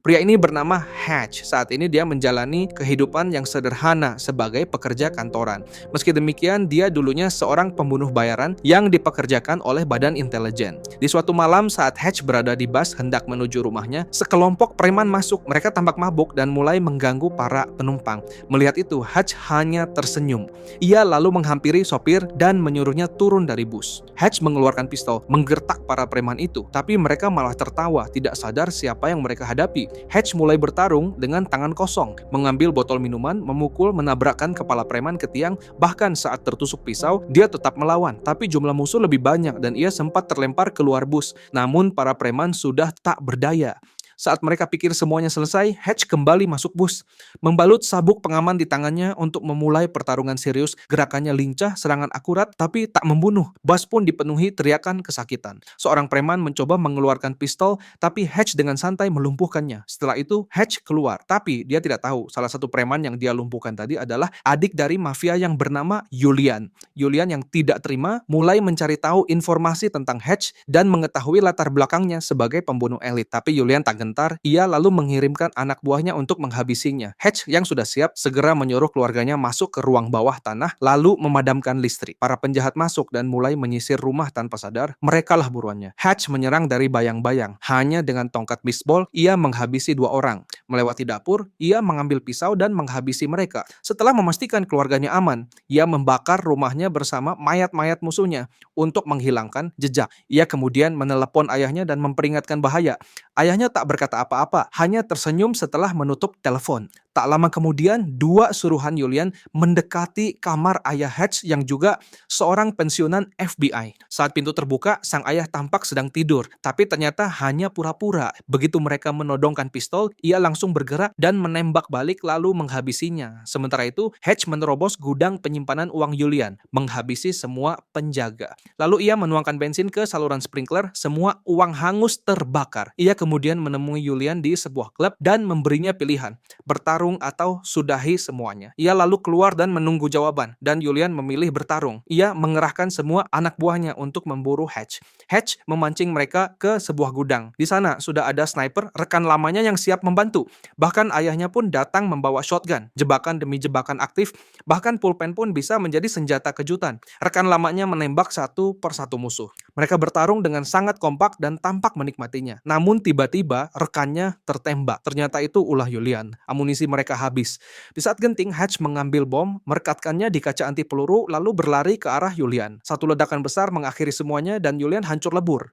Pria ini bernama Hatch. Saat ini dia menjalani kehidupan yang sederhana sebagai pekerja kantoran. Meski demikian, dia dulunya seorang pembunuh bayaran yang dipekerjakan oleh badan intelijen. Di suatu malam saat Hatch berada di bus hendak menuju rumahnya, sekelompok preman masuk. Mereka tampak mabuk dan mulai mengganggu para penumpang. Melihat itu, Hatch hanya tersenyum. Ia lalu menghampiri sopir dan menyuruhnya turun dari bus. Hatch mengeluarkan pistol, menggertak para preman itu, tapi mereka malah tertawa, tidak sadar siapa yang mereka hadapi. Hatch mulai bertarung dengan tangan kosong, mengambil botol minuman, memukul, menabrakkan kepala preman ke tiang, bahkan saat tertusuk pisau, dia tetap melawan. Tapi jumlah musuh lebih banyak dan ia sempat terlempar keluar bus. Namun para preman sudah tak berdaya. Saat mereka pikir semuanya selesai, Hatch kembali masuk bus. Membalut sabuk pengaman di tangannya untuk memulai pertarungan serius. Gerakannya lincah, serangan akurat, tapi tak membunuh. Bus pun dipenuhi teriakan kesakitan. Seorang preman mencoba mengeluarkan pistol, tapi Hatch dengan santai melumpuhkannya. Setelah itu, Hatch keluar. Tapi dia tidak tahu salah satu preman yang dia lumpuhkan tadi adalah adik dari mafia yang bernama Julian. Julian yang tidak terima mulai mencari tahu informasi tentang Hatch dan mengetahui latar belakangnya sebagai pembunuh elit. Tapi Julian tak gentar, ia lalu mengirimkan anak buahnya untuk menghabisinya. Hatch yang sudah siap segera menyuruh keluarganya masuk ke ruang bawah tanah lalu memadamkan listrik. Para penjahat masuk dan mulai menyisir rumah tanpa sadar. Merekalah buruannya. Hatch menyerang dari bayang-bayang. Hanya dengan tongkat bisbol, ia menghabisi 2 orang. Melewati dapur, ia mengambil pisau dan menghabisi mereka. Setelah memastikan keluarganya aman, ia membakar rumahnya bersama mayat-mayat musuhnya untuk menghilangkan jejak. Ia kemudian menelepon ayahnya dan memperingatkan bahaya. Ayahnya tak berkata apa-apa, hanya tersenyum setelah menutup telepon. Tak lama kemudian, 2 suruhan Julian mendekati kamar ayah Hatch yang juga seorang pensiunan FBI. Saat pintu terbuka, sang ayah tampak sedang tidur, tapi ternyata hanya pura-pura. Begitu mereka menodongkan pistol, ia langsung bergerak dan menembak balik lalu menghabisinya. Sementara itu, Hatch menerobos gudang penyimpanan uang Julian, menghabisi semua penjaga. Lalu ia menuangkan bensin ke saluran sprinkler, semua uang hangus terbakar. Ia kemudian menemui Julian di sebuah klub dan memberinya pilihan, bertarung atau sudahi semuanya. Ia lalu keluar dan menunggu jawaban, dan Julian memilih bertarung. Ia mengerahkan semua anak buahnya untuk memburu Hatch. Hatch memancing mereka ke sebuah gudang. Di sana sudah ada sniper, rekan lamanya yang siap membantu. Bahkan ayahnya pun datang membawa shotgun. Jebakan demi jebakan aktif, bahkan pulpen pun bisa menjadi senjata kejutan. Rekan lamanya menembak satu persatu musuh. Mereka bertarung dengan sangat kompak dan tampak menikmatinya. Namun tiba-tiba rekannya tertembak. Ternyata itu ulah Julian. Amunisi mereka habis. Di saat genting, Hatch mengambil bom, merekatkannya di kaca anti peluru, lalu berlari ke arah Julian. Satu ledakan besar mengakhiri semuanya dan Julian hancur lebur.